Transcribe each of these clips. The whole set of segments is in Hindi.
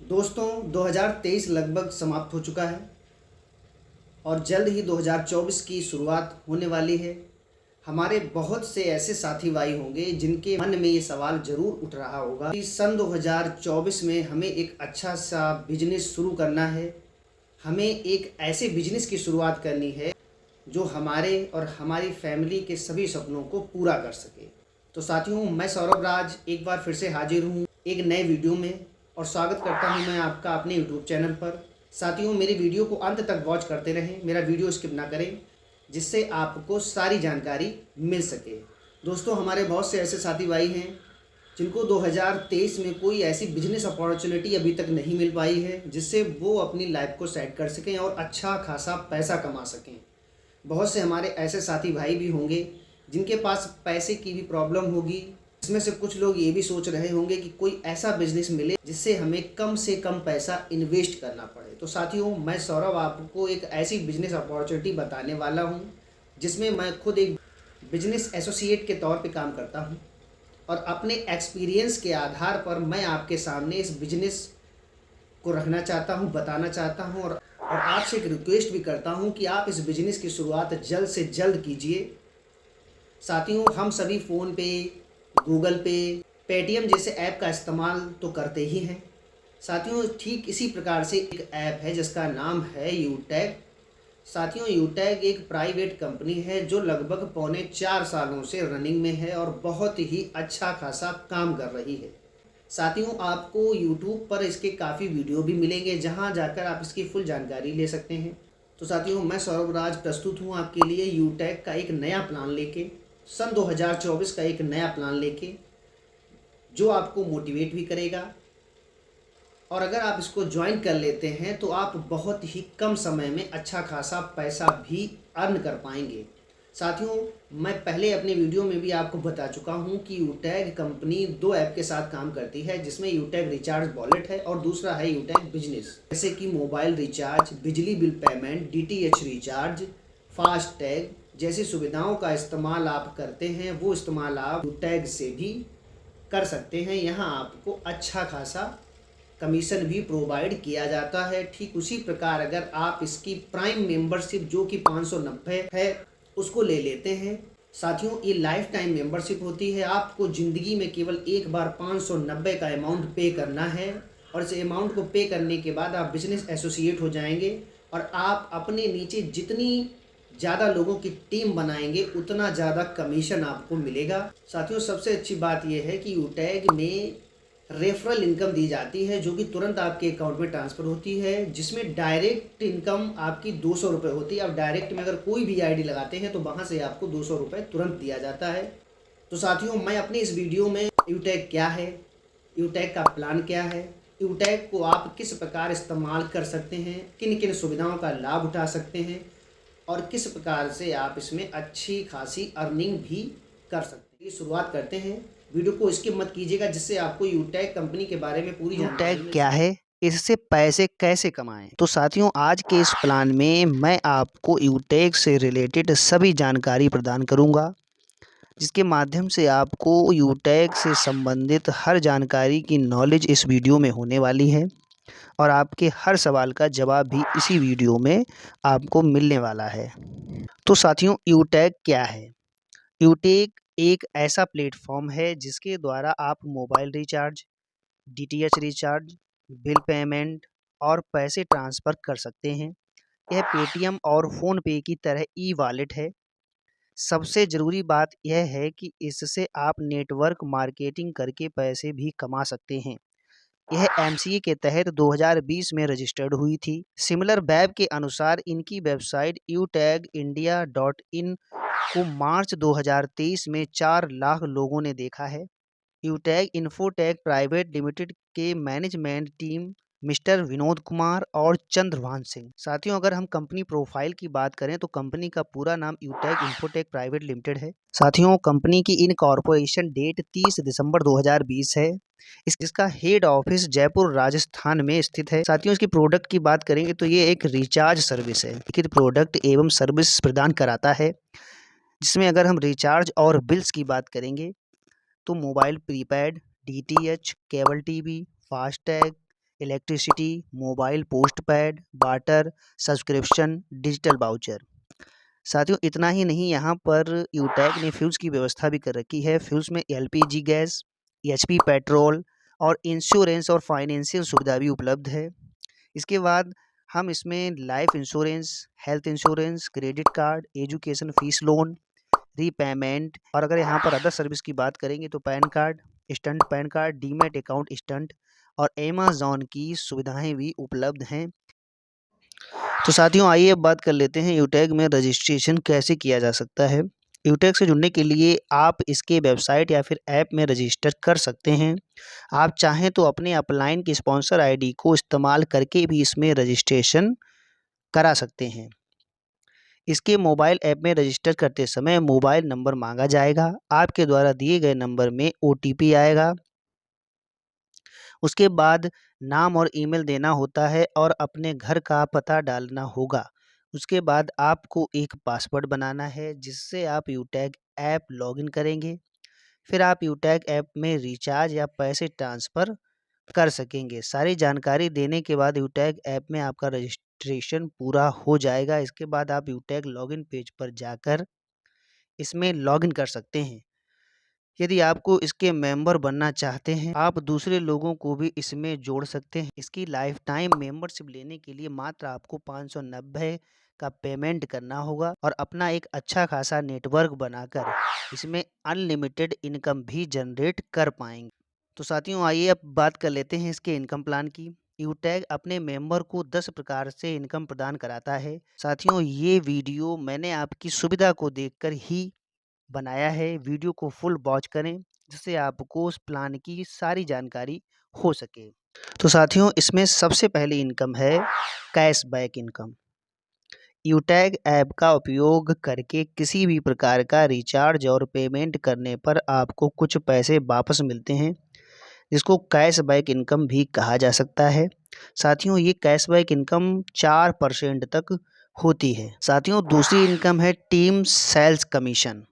दोस्तों 2023 लगभग समाप्त हो चुका है और जल्द ही 2024 की शुरुआत होने वाली है। हमारे बहुत से ऐसे साथी भाई होंगे जिनके मन में ये सवाल ज़रूर उठ रहा होगा कि सन 2024 में हमें एक अच्छा सा बिजनेस शुरू करना है। हमें एक ऐसे बिजनेस की शुरुआत करनी है जो हमारे और हमारी फैमिली के सभी सपनों को पूरा कर सके। तो साथियों, मैं सौरभ राज एक बार फिर से हाजिर हूँ एक नए वीडियो में और स्वागत करता हूँ मैं आपका अपने यूट्यूब चैनल पर। साथियों, मेरी वीडियो को अंत तक वॉच करते रहें, मेरा वीडियो स्किप ना करें, जिससे आपको सारी जानकारी मिल सके। दोस्तों, हमारे बहुत से ऐसे साथी भाई हैं जिनको 2023 में कोई ऐसी बिजनेस अपॉर्चुनिटी अभी तक नहीं मिल पाई है जिससे वो अपनी लाइफ को सेट कर सकें और अच्छा खासा पैसा कमा सकें। बहुत से हमारे ऐसे साथी भाई भी होंगे जिनके पास पैसे की भी प्रॉब्लम होगी। इसमें से कुछ लोग ये भी सोच रहे होंगे कि कोई ऐसा बिजनेस मिले जिससे हमें कम से कम पैसा इन्वेस्ट करना पड़े। तो साथियों, मैं सौरभ आपको एक ऐसी बिजनेस अपॉर्चुनिटी बताने वाला हूँ जिसमें मैं खुद एक बिजनेस एसोसिएट के तौर पे काम करता हूँ और अपने एक्सपीरियंस के आधार पर मैं आपके सामने इस बिजनेस को रखना चाहता हूँ, बताना चाहता हूँ और आपसे एक रिक्वेस्ट भी करता हूँ कि आप इस बिजनेस की शुरुआत जल्द से जल्द कीजिए। साथियों, हम सभी फ़ोन पे, गूगल पे, पेटीएम जैसे ऐप का इस्तेमाल तो करते ही हैं। साथियों, ठीक इसी प्रकार से एक ऐप है जिसका नाम है यूटैग। साथियों, यूटैग एक प्राइवेट कंपनी है जो लगभग पौने 4 सालों से रनिंग में है और बहुत ही अच्छा खासा काम कर रही है। साथियों, आपको यूट्यूब पर इसके काफ़ी वीडियो भी मिलेंगे जहां जाकर आप इसकी फुल जानकारी ले सकते हैं। तो साथियों, मैं सौरभ राज प्रस्तुत हूं आपके लिए यूटैग का एक नया प्लान लेके, सन 2024 का एक नया प्लान लेके, जो आपको मोटिवेट भी करेगा। और अगर आप इसको ज्वाइन कर लेते हैं तो आप बहुत ही कम समय में अच्छा खासा पैसा भी अर्न कर पाएंगे। साथियों, मैं पहले अपने वीडियो में भी आपको बता चुका हूं कि यूटैग कंपनी दो ऐप के साथ काम करती है, जिसमें यूटैग रिचार्ज वॉलेट है और दूसरा है यूटैग बिजनेस, जैसे कि मोबाइल रिचार्ज, बिजली bill payment, DTH recharge, fast tag जैसी सुविधाओं का इस्तेमाल आप करते हैं वो इस्तेमाल आप यूटैग से भी कर सकते हैं। यहाँ आपको अच्छा खासा कमीशन भी प्रोवाइड किया जाता है। ठीक उसी प्रकार अगर आप इसकी प्राइम मेंबरशिप जो कि 590 है उसको ले लेते हैं, साथियों ये लाइफ टाइम मेंबरशिप होती है। आपको ज़िंदगी में केवल एक बार 590 का अमाउंट पे करना है और इस अमाउंट को पे करने के बाद आप बिजनेस एसोसिएट हो जाएंगे और आप अपने नीचे जितनी ज़्यादा लोगों की टीम बनाएंगे उतना ज़्यादा कमीशन आपको मिलेगा। साथियों, सबसे अच्छी बात यह है कि यूटैग में रेफरल इनकम दी जाती है जो कि तुरंत आपके अकाउंट में ट्रांसफ़र होती है, जिसमें डायरेक्ट इनकम आपकी 200 रुपये होती है। आप डायरेक्ट में अगर कोई भी आईडी लगाते हैं तो वहाँ से आपको 200 रुपये तुरंत दिया जाता है। तो साथियों, मैं अपनी इस वीडियो में यूटैग क्या है, यूटैग का प्लान क्या है, यूटैग को आप किस प्रकार इस्तेमाल कर सकते हैं, किन किन सुविधाओं का लाभ उठा सकते हैं और किस प्रकार से आप इसमें अच्छी खासी अर्निंग भी कर सकते हैं, शुरुआत करते हैं। वीडियो को स्किप मत कीजिएगा जिससे आपको यूटैग कंपनी के बारे में पूरी जानकारी यूटैग क्या है, इससे पैसे कैसे कमाएं। तो साथियों, आज के इस प्लान में मैं आपको यूटैग से रिलेटेड सभी जानकारी प्रदान करूंगा, जिसके माध्यम से आपको यूटैग से संबंधित हर जानकारी की नॉलेज इस वीडियो में होने वाली है और आपके हर सवाल का जवाब भी इसी वीडियो में आपको मिलने वाला है। तो साथियों, यूटैग क्या है? यूटैग एक ऐसा प्लेटफॉर्म है जिसके द्वारा आप mobile recharge, DTH recharge, bill payment और पैसे ट्रांसफ़र कर सकते हैं। यह पेटीएम और फ़ोनपे की तरह ई वॉलेट है। सबसे ज़रूरी बात यह है कि इससे आप नेटवर्क मार्केटिंग करके पैसे भी कमा सकते हैं। यह एमसीए के तहत 2020 में रजिस्टर्ड हुई थी। सिमिलर वेब के अनुसार इनकी वेबसाइट utag.india.in को मार्च 2023 में 4 लाख लोगों ने देखा है। यूटैग इन्फोटेक प्राइवेट लिमिटेड के management team mister Vinod Kumar और चंद्रभान सिंह। साथियों, अगर हम कंपनी प्रोफाइल की बात करें तो कंपनी का पूरा नाम यूटैग इन्फोटेक प्राइवेट लिमिटेड है। साथियों, कंपनी की इनकॉर्पोरेशन डेट 30 दिसंबर 2020 है। इसका हेड ऑफिस जयपुर राजस्थान में स्थित है। साथियों, इसकी प्रोडक्ट की बात करेंगे तो ये एक रिचार्ज सर्विस है। लिखित प्रोडक्ट एवं सर्विस प्रदान कराता है, जिसमें अगर हम रिचार्ज और बिल्स की बात करेंगे तो mobile prepaid, DTH, cable TV, FASTag, electricity, mobile postpaid, barter, subscription, digital voucher. साथियों इतना ही नहीं, यहाँ पर यूटैग ने फ्यूज़ की व्यवस्था भी कर रखी है। फ्यूज़ में एलपीजी गैस, एचपी पेट्रोल और इंश्योरेंस और फाइनेंशियल सुविधा भी उपलब्ध है। इसके बाद हम इसमें life insurance, health insurance, credit card, education fees loan, repayment और अगर यहाँ पर अदर सर्विस की बात करेंगे तो pan card, stunt pan card, demat account stunt और अमेज़न की सुविधाएं भी उपलब्ध हैं। तो साथियों आइए अब बात कर लेते हैं यूटैग में रजिस्ट्रेशन कैसे किया जा सकता है। यूटैग से जुड़ने के लिए आप इसके वेबसाइट या फिर ऐप में रजिस्टर कर सकते हैं। आप चाहें तो अपने अपलाइन की स्पॉन्सर आईडी को इस्तेमाल करके भी इसमें रजिस्ट्रेशन करा सकते हैं। इसके मोबाइल ऐप में रजिस्टर करते समय मोबाइल नंबर मांगा जाएगा। आपके द्वारा दिए गए नंबर में ओटीपी आएगा। उसके बाद नाम और ईमेल देना होता है और अपने घर का पता डालना होगा। उसके बाद आपको एक पासवर्ड बनाना है जिससे आप यूटैग ऐप लॉगिन करेंगे। फिर आप यूटैग ऐप में रिचार्ज या पैसे ट्रांसफ़र कर सकेंगे। सारी जानकारी देने के बाद यूटैग ऐप में आपका रजिस्ट्रेशन पूरा हो जाएगा। इसके बाद आप यूटैग लॉगिन पेज पर जाकर इसमें लॉगिन कर सकते हैं। यदि आपको इसके मेंबर बनना चाहते हैं, आप दूसरे लोगों को भी इसमें जोड़ सकते हैं। इसकी लाइफ टाइम मेंबरशिप लेने के लिए मात्र आपको 590 का पेमेंट करना होगा और अपना एक अच्छा खासा नेटवर्क बनाकर इसमें अनलिमिटेड इनकम भी जनरेट कर पाएंगे। तो साथियों आइए अब बात कर लेते हैं इसके इनकम प्लान की। यूटैग अपने मेंबर को 10 प्रकार से इनकम प्रदान कराता है। साथियों ये वीडियो मैंने आपकी सुविधा को देखकर ही बनाया है। वीडियो को फुल वॉच करें जिससे आपको उस प्लान की सारी जानकारी हो सके। तो साथियों इसमें सबसे पहली इनकम है कैशबैक इनकम। यूटैग ऐप का उपयोग करके किसी भी प्रकार का रिचार्ज और पेमेंट करने पर आपको कुछ पैसे वापस मिलते हैं जिसको कैशबैक इनकम भी कहा जा सकता है। साथियों ये कैशबैक इनकम 4% तक होती है। साथियों दूसरी इनकम है टीम सेल्स कमीशन।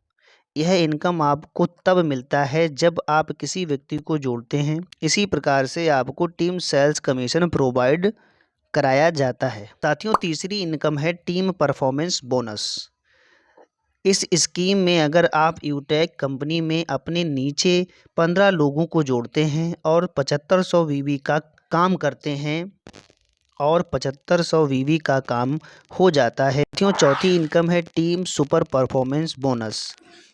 यह इनकम आपको तब मिलता है जब आप किसी व्यक्ति को जोड़ते हैं। इसी प्रकार से आपको टीम सेल्स कमीशन प्रोवाइड कराया जाता है। साथियों तीसरी इनकम है टीम परफॉर्मेंस बोनस। इस स्कीम में अगर आप यूटैग कंपनी में अपने नीचे 15 लोगों को जोड़ते हैं और 7500 वीवी का काम करते हैं और 7500 वीवी का काम हो जाता है। साथियों चौथी इनकम है टीम सुपर परफॉर्मेंस बोनस।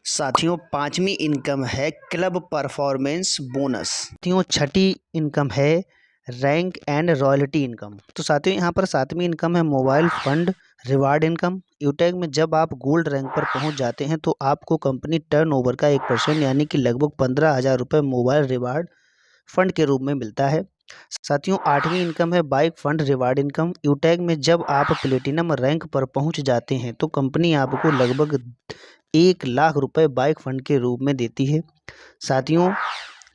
साथियों पांचवी इनकम है क्लब परफॉर्मेंस बोनस। साथियों छठी इनकम है रैंक एंड रॉयल्टी इनकम। तो साथियों यहाँ पर सातवीं इनकम है मोबाइल फंड रिवार्ड इनकम। यूटैग में जब आप गोल्ड रैंक पर पहुँच जाते हैं तो आपको कंपनी टर्नओवर का 1% यानी कि लगभग 15,000 रुपये मोबाइल रिवार्ड फंड के रूप में मिलता है। साथियों आठवीं इनकम है बाइक फंड रिवार्ड इनकम। यूटैग में जब आप प्लेटिनम रैंक पर पहुंच जाते हैं तो कंपनी आपको लगभग 1 लाख रुपए बाइक फंड के रूप में देती है। साथियों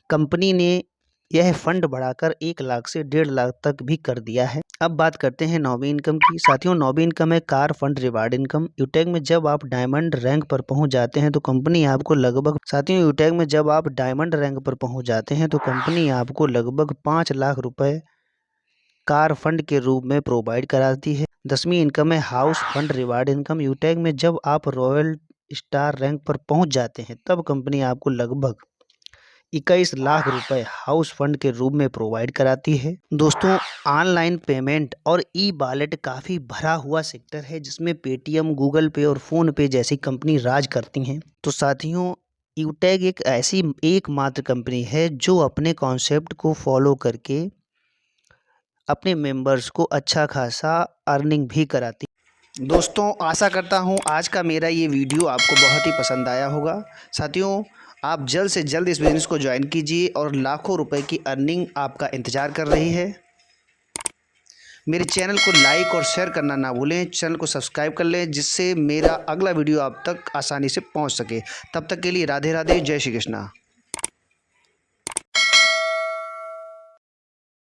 कंपनी ने यह फंड बढ़ाकर 1 लाख से 1.5 लाख तक भी कर दिया है। अब बात करते हैं नौवीं इनकम की। साथियों नौवीं इनकम है कार फंड रिवार्ड इनकम। यूटैग में जब आप डायमंड रैंक पर पहुंच जाते हैं तो कंपनी आपको लगभग 5 लाख रुपए कार फंड के रूप में प्रोवाइड कराती है। 10वीं इनकम है हाउस फंड रिवार्ड इनकम। यूटैग में जब आप रॉयल स्टार रैंक पर पहुंच जाते हैं तब कंपनी आपको लगभग 21 लाख रुपए हाउस फंड के रूप में प्रोवाइड कराती है। दोस्तों ऑनलाइन पेमेंट और ई वॉलेट काफ़ी भरा हुआ सेक्टर है जिसमें पेटीएम, गूगल पे और फ़ोन पे जैसी कंपनी राज करती हैं। तो साथियों यूटैग एक ऐसी एकमात्र कंपनी है जो अपने कॉन्सेप्ट को फॉलो करके अपने मेंबर्स को अच्छा खासा अर्निंग भी कराती। दोस्तों आशा करता हूँ आज का मेरा ये वीडियो आपको बहुत ही पसंद आया होगा। साथियों आप जल्द से जल्द इस बिज़नेस को ज्वाइन कीजिए और लाखों रुपए की अर्निंग आपका इंतज़ार कर रही है। मेरे चैनल को लाइक और शेयर करना ना भूलें। चैनल को सब्सक्राइब कर लें जिससे मेरा अगला वीडियो आप तक आसानी से पहुंच सके। तब तक के लिए राधे राधे, जय श्री कृष्णा।